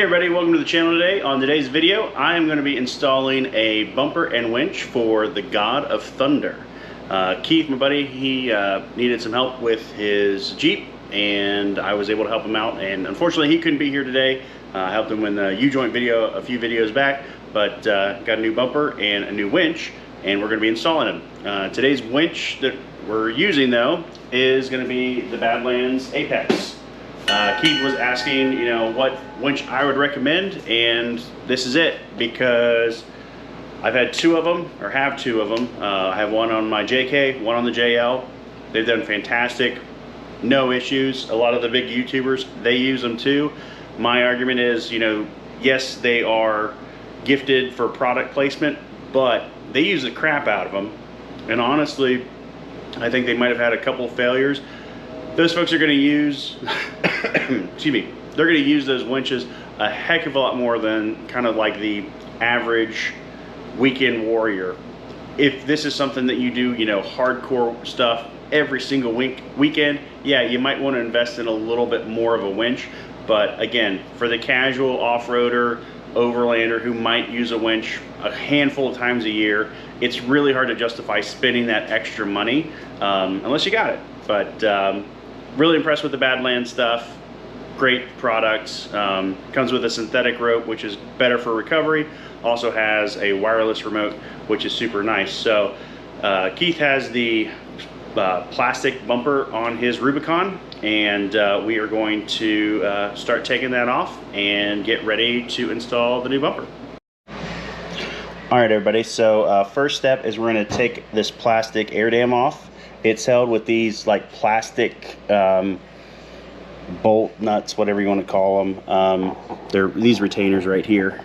Hey everybody, welcome to the channel today. On today's video, I am going to be installing a bumper and winch for the God of Thunder. Keith, my buddy, he needed some help with his Jeep, and I was able to help him out. And unfortunately, he couldn't be here today. I helped him in the U-joint video a few videos back, but got a new bumper and a new winch, and we're going to be installing them. Today's winch that we're using, though, is going to be the Badlands Apex. Keith was asking, you know, what winch I would recommend, and this is it, because I've had two of them, or have two of them. I have one on my JK, one on the JL. They've done fantastic, no issues. A lot of the big YouTubers, they use them too. My argument is, you know, yes, they are gifted for product placement, but they use the crap out of them. And honestly, I think they might have had a couple of failures. Those folks are going to use, excuse me, they're going to use those winches a heck of a lot more than kind of like the average weekend warrior. If this is something that you do, you know, hardcore stuff every single weekend, yeah, you might want to invest in a little bit more of a winch. But again, for the casual off-roader, overlander who might use a winch a handful of times a year, it's really hard to justify spending that extra money unless you got it. But really impressed with the Badlands stuff. Great products. Comes with a synthetic rope, which is better for recovery. Also has a wireless remote, which is super nice. So Keith has the plastic bumper on his Rubicon, and we are going to start taking that off and get ready to install the new bumper. All right, everybody. So first step is we're going to take this plastic air dam off. It's held with these like plastic bolt nuts, whatever you want to call them. They're these retainers right here.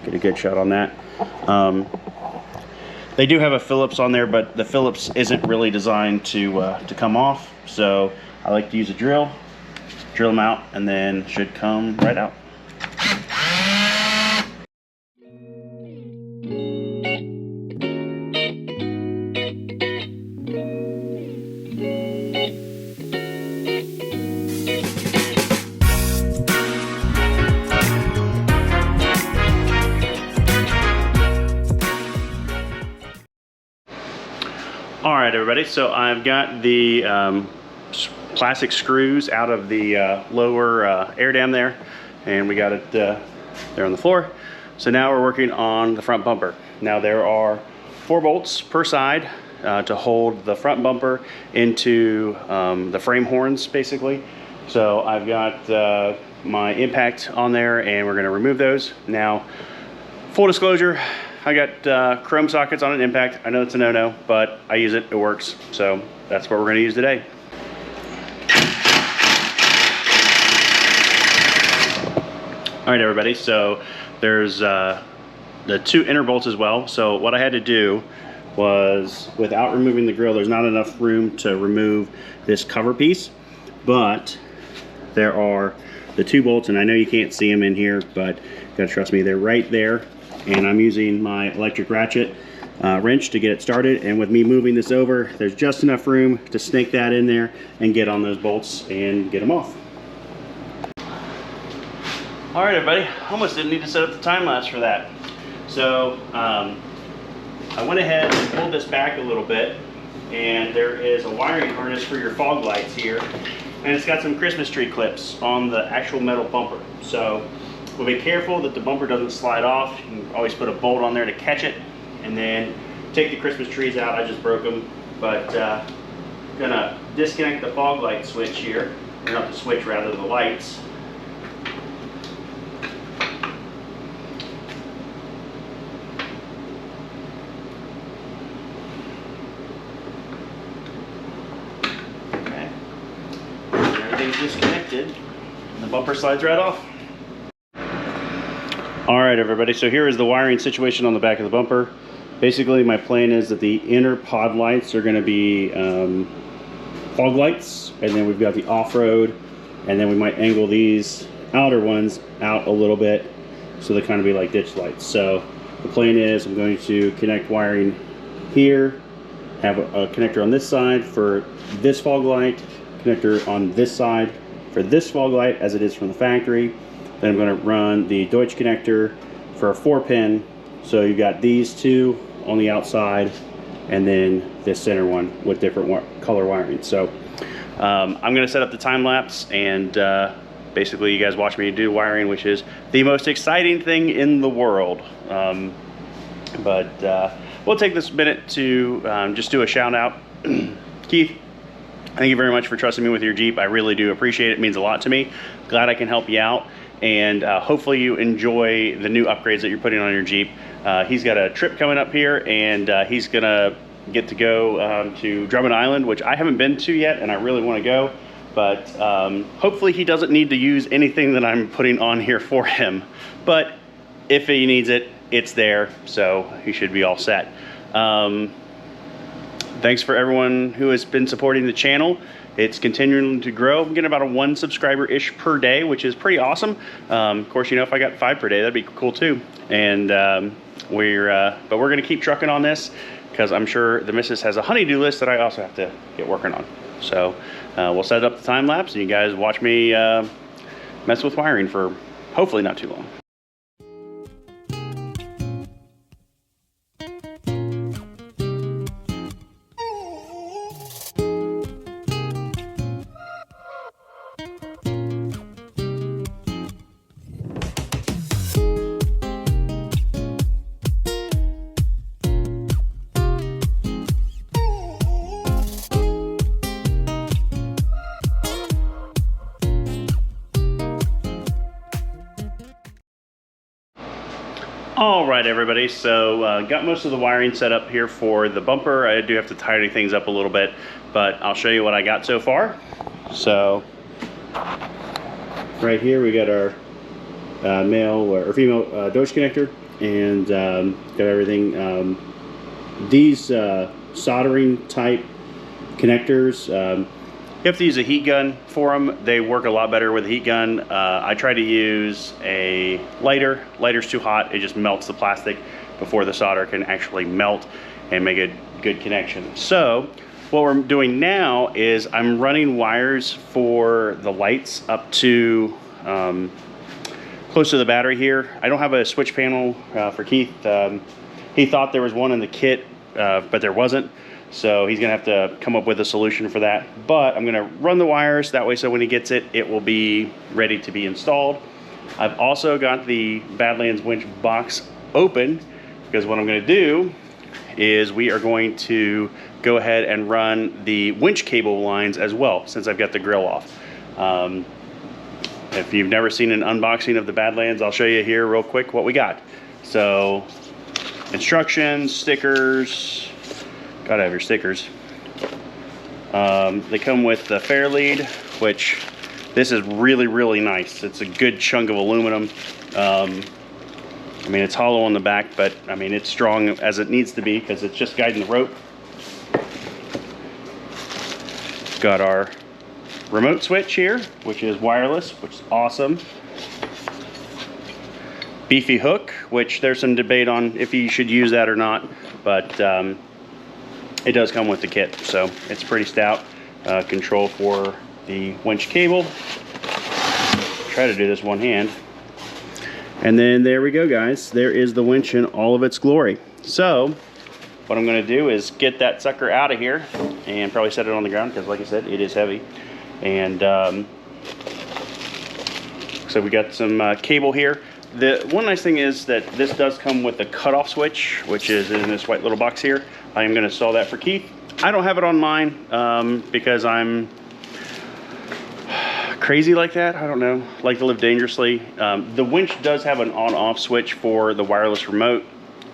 Get a good shot on that. They do have a Phillips on there, but the Phillips isn't really designed to come off. So I like to use a drill them out, and then should come right out. All right, everybody, so I've got the plastic screws out of the lower air dam there, and we got it there on the floor. So now we're working on the front bumper. Now there are 4 bolts per side to hold the front bumper into the frame horns, basically. So I've got my impact on there, and we're gonna remove those. Now, full disclosure, I got chrome sockets on an impact. I know it's a no-no, but I use it, it works. So that's what we're gonna use today. All right, everybody, so there's the 2 inner bolts as well. So what I had to do was, without removing the grill, there's not enough room to remove this cover piece, but there are the 2 bolts, and I know you can't see them in here, but you gotta trust me, they're right there. And I'm using my electric ratchet wrench to get it started, and with me moving this over, there's just enough room to snake that in there and get on those bolts and get them off. All right, everybody, almost didn't need to set up the time lapse for that. So I went ahead and pulled this back a little bit, and there is a wiring harness for your fog lights here, and it's got some Christmas tree clips on the actual metal bumper. So we'll be careful that the bumper doesn't slide off. You can always put a bolt on there to catch it, and then take the Christmas trees out. I just broke them, but gonna disconnect the fog light switch here, or not the switch, rather the lights. Okay, everything's disconnected, and the bumper slides right off. All right, everybody, so here is the wiring situation on the back of the bumper. Basically, my plan is that the inner pod lights are going to be fog lights, and then we've got the off-road, and then we might angle these outer ones out a little bit so they kind of be like ditch lights. So the plan is I'm going to connect wiring here, have a connector on this side for this fog light, connector on this side for this fog light as it is from the factory, Then I'm going to run the Deutsch connector for a 4-pin. So you've got these two on the outside, and then this center one with different color wiring. So I'm going to set up the time lapse, and basically you guys watch me do wiring, which is the most exciting thing in the world. We'll take this minute to just do a shout out. Keith, thank you very much for trusting me with your Jeep. I really do appreciate it. It means a lot to me. Glad I can help you out, and hopefully you enjoy the new upgrades that you're putting on your Jeep. He's got a trip coming up here, and he's gonna get to go to Drummond Island, which I haven't been to yet, and I really want to go. But hopefully he doesn't need to use anything that I'm putting on here for him. But if he needs it, it's there, so he should be all set. Thanks for everyone who has been supporting the channel. It's continuing to grow. I'm getting about a 1 subscriber-ish per day, which is pretty awesome. Of course, you know, if I got 5 per day, that'd be cool too. And but we're gonna keep trucking on this, because I'm sure the missus has a honey-do list that I also have to get working on. So we'll set up the time lapse, and you guys watch me mess with wiring for hopefully not too long. All right, everybody, so got most of the wiring set up here for the bumper. I do have to tidy things up a little bit, but I'll show you what I got so far. So right here we got our male or female Deutsch connector, and got everything. These soldering type connectors, you have to use a heat gun for them. They work a lot better with a heat gun. I try to use a lighter. Lighter's too hot. It just melts the plastic before the solder can actually melt and make a good connection. So what we're doing now is I'm running wires for the lights up to close to the battery here. I don't have a switch panel for Keith. He thought there was one in the kit, but there wasn't. So he's gonna have to come up with a solution for that. But I'm gonna run the wires that way, so when he gets it, it will be ready to be installed. I've also got the Badlands winch box open, because what I'm gonna do is we are going to go ahead and run the winch cable lines as well, since I've got the grill off. If you've never seen an unboxing of the Badlands, I'll show you here real quick what we got. So instructions, stickers, gotta have your stickers. They come with the fair lead, which this is really, really nice. It's a good chunk of aluminum. I mean, it's hollow on the back, but I mean, it's strong as it needs to be, because it's just guiding the rope. Got our remote switch here, which is wireless, which is awesome. Beefy hook, which there's some debate on if you should use that or not, but it does come with the kit, so it's pretty stout. Control for the winch cable. Try to do this one hand. And then there we go, guys. There is the winch in all of its glory. So what I'm gonna do is get that sucker out of here and probably set it on the ground, because like I said, it is heavy. And so we got some cable here. The one nice thing is that this does come with a cutoff switch, which is in this white little box here. I am going to install that for Keith. I don't have it on mine because I'm crazy like that. I don't know, like to live dangerously. The winch does have an on-off switch for the wireless remote.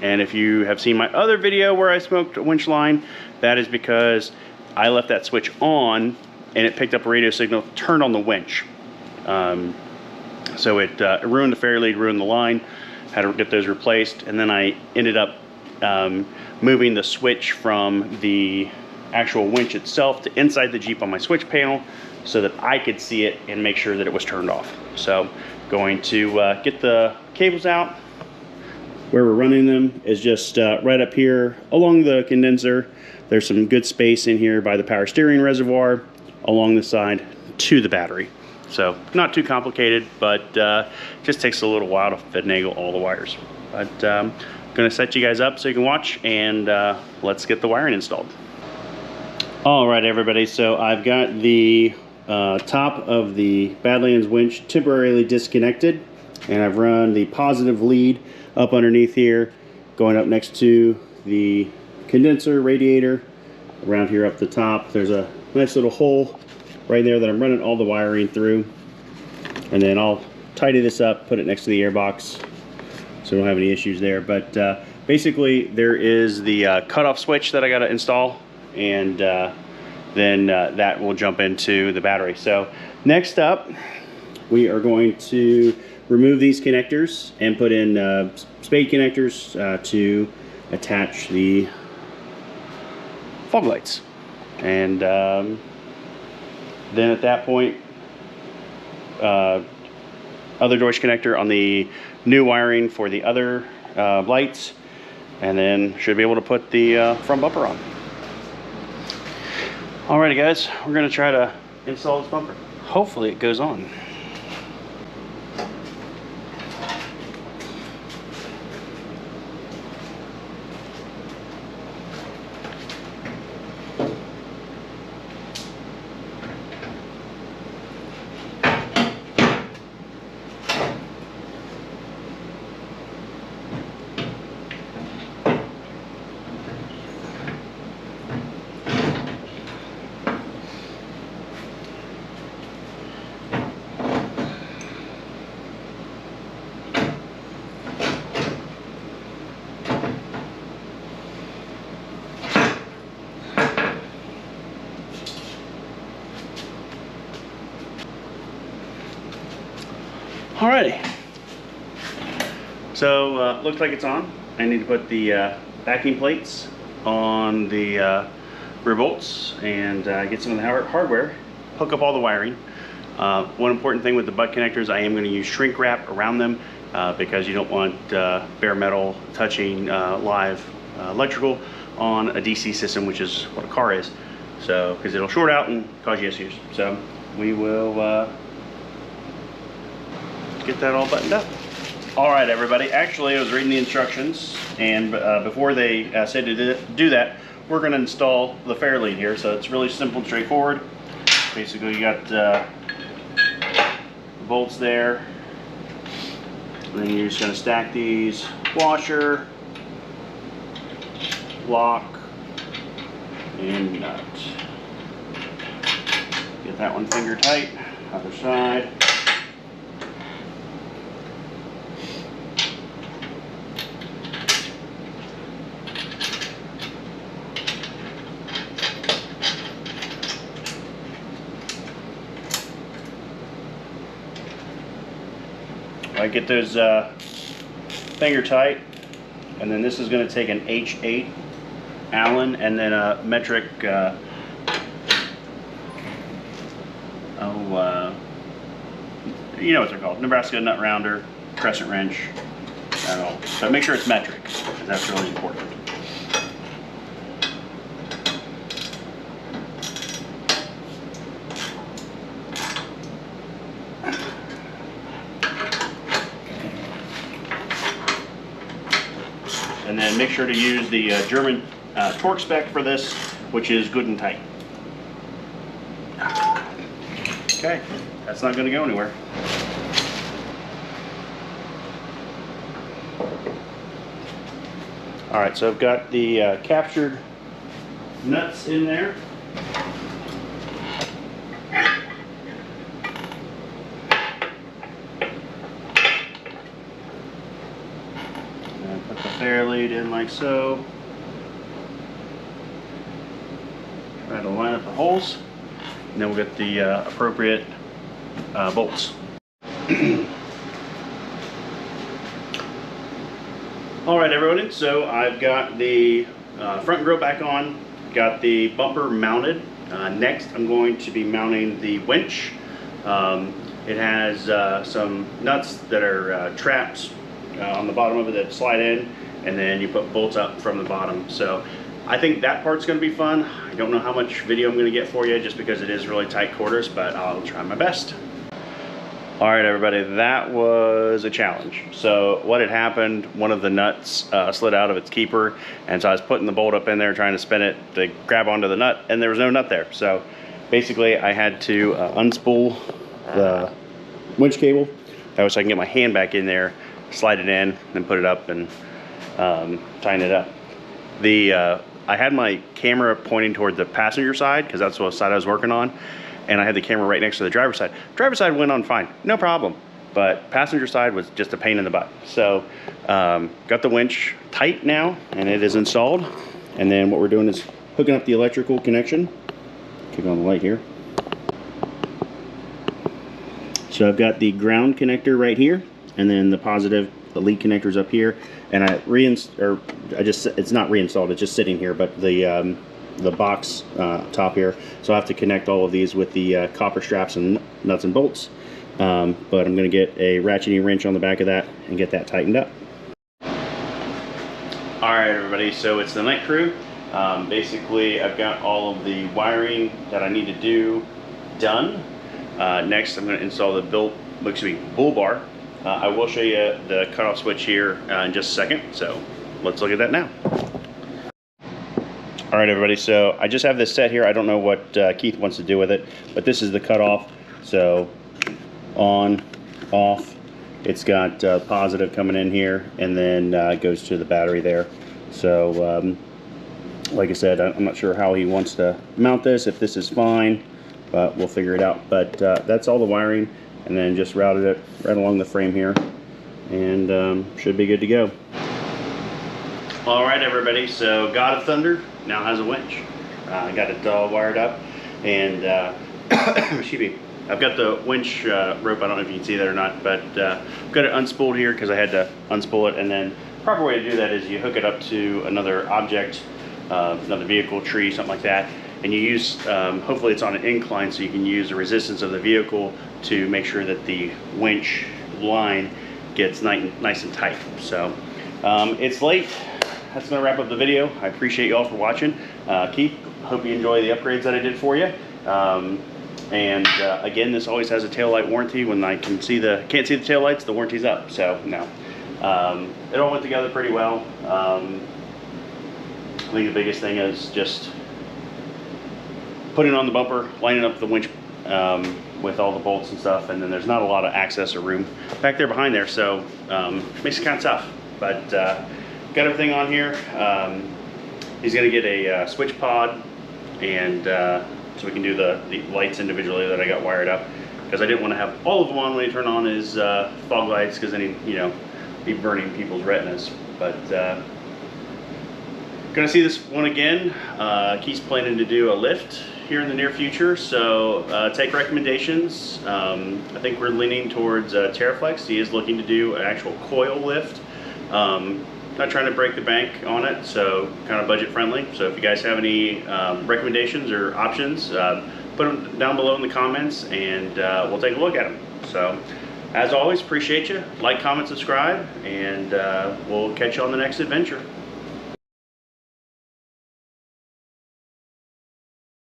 And if you have seen my other video where I smoked a winch line, that is because I left that switch on and it picked up a radio signal, turned on the winch. So it ruined the fair lead, ruined the line, had to get those replaced, and then I ended up moving the switch from the actual winch itself to inside the Jeep on my switch panel so that I could see it and make sure that it was turned off. So going to get the cables out. Where we're running them is just right up here along the condenser. There's some good space in here by the power steering reservoir along the side to the battery. So not too complicated, but just takes a little while to finagle all the wires. But I'm gonna set you guys up so you can watch, and let's get the wiring installed. All right, everybody, so I've got the top of the Badlands winch temporarily disconnected, and I've run the positive lead up underneath here, going up next to the condenser radiator. Around here up the top, there's a nice little hole right there that I'm running all the wiring through, and then I'll tidy this up, put it next to the airbox so we don't have any issues there. But basically there is the cutoff switch that I got to install, and then that will jump into the battery. So next up, we are going to remove these connectors and put in spade connectors to attach the fog lights. And then at that point, other Deutsch connector on the new wiring for the other lights, and then should be able to put the front bumper on. Alrighty guys, we're gonna try to install this bumper. Hopefully it goes on. Alrighty, so looks like it's on. I need to put the backing plates on the rear bolts and get some of the hardware, hook up all the wiring. One important thing with the butt connectors, I am going to use shrink wrap around them because you don't want bare metal touching live electrical on a DC system, which is what a car is. So, because it'll short out and cause you issues. So we will get that all buttoned up. All right, everybody. Actually, I was reading the instructions, and before they said to do that, we're going to install the fair lead here. So it's really simple and straightforward. Basically, you got the bolts there, and then you're just going to stack these: washer, lock, and nut. Get that one finger tight. Other side. I get those finger tight, and then this is going to take an H8 Allen and then a metric you know what they're called, Nebraska nut rounder, crescent wrench, and all. So make sure it's metric, because that's really important. And then make sure to use the German torque spec for this, which is good and tight. Okay, that's not going to go anywhere. All right, so I've got the captured nuts in there. Put the fair lead in like so. Try to line up the holes, and then we'll get the appropriate bolts. All right, everyone, so I've got the front grill back on, got the bumper mounted. Next, I'm going to be mounting the winch. It has some nuts that are trapped on the bottom of it that slide in, and then you put bolts up from the bottom. So I think that part's going to be fun. I don't know how much video I'm going to get for you just because it is really tight quarters, but I'll try my best. All right, everybody, that was a challenge. So what had happened, one of the nuts slid out of its keeper, and so I was putting the bolt up in there trying to spin it to grab onto the nut, and there was no nut there. So basically I had to unspool the winch cable. That way so I can get my hand back in there, slide it in, then put it up and tighten it up. I had my camera pointing toward the passenger side because that's what side I was working on, and I had the camera right next to the driver's side. Driver's side went on fine, no problem, but passenger side was just a pain in the butt. So got the winch tight now, and it is installed. And then what we're doing is hooking up the electrical connection. Keep on the light here. So I've got the ground connector right here, and then the positive, the lead connector's up here. And it's not reinstalled, it's just sitting here, but the box top here. So I have to connect all of these with the copper straps and nuts and bolts. But I'm going to get a ratcheting wrench on the back of that and get that tightened up. Alright everybody, so it's the night crew. Basically I've got all of the wiring that I need to do done. Next I'm going to install the bull bar. I will show you the cutoff switch here in just a second, so let's look at that now. All right, everybody, so I just have this set here. I don't know what Keith wants to do with it, but this is the cutoff. So on, off, it's got positive coming in here, and then it goes to the battery there. So like I said, I'm not sure how he wants to mount this, if this is fine, but we'll figure it out. But that's all the wiring, and then just routed it right along the frame here, and should be good to go. All right, everybody, so God of Thunder now has a winch. I got it all wired up, and excuse me, I've got the winch rope. I don't know if you can see that or not, but I've got it unspooled here because I had to unspool it. And then the proper way to do that is you hook it up to another object, another vehicle, tree, something like that, and you use, hopefully it's on an incline, so you can use the resistance of the vehicle to make sure that the winch line gets nice and tight. So it's late. That's going to wrap up the video. I appreciate you all for watching. Keith, hope you enjoy the upgrades that I did for you. Again, this always has a tail light warranty. When I can't see the tail lights, the warranty's up. So no, it all went together pretty well. I think the biggest thing is just putting on the bumper, lining up the winch with all the bolts and stuff, and then there's not a lot of access or room back there behind there, so makes it kind of tough. But got everything on here. He's going to get a switch pod, and so we can do the lights individually that I got wired up, because I didn't want to have all of them on when he turned on his fog lights, because then he'd be burning people's retinas. But gonna see this one again. Keith's planning to do a lift here in the near future, so take recommendations. I think we're leaning towards Terraflex. He is looking to do an actual coil lift. Not trying to break the bank on it, so kind of budget friendly. So if you guys have any recommendations or options, put them down below in the comments, and we'll take a look at them. So as always, appreciate you. Like, comment, subscribe, and we'll catch you on the next adventure.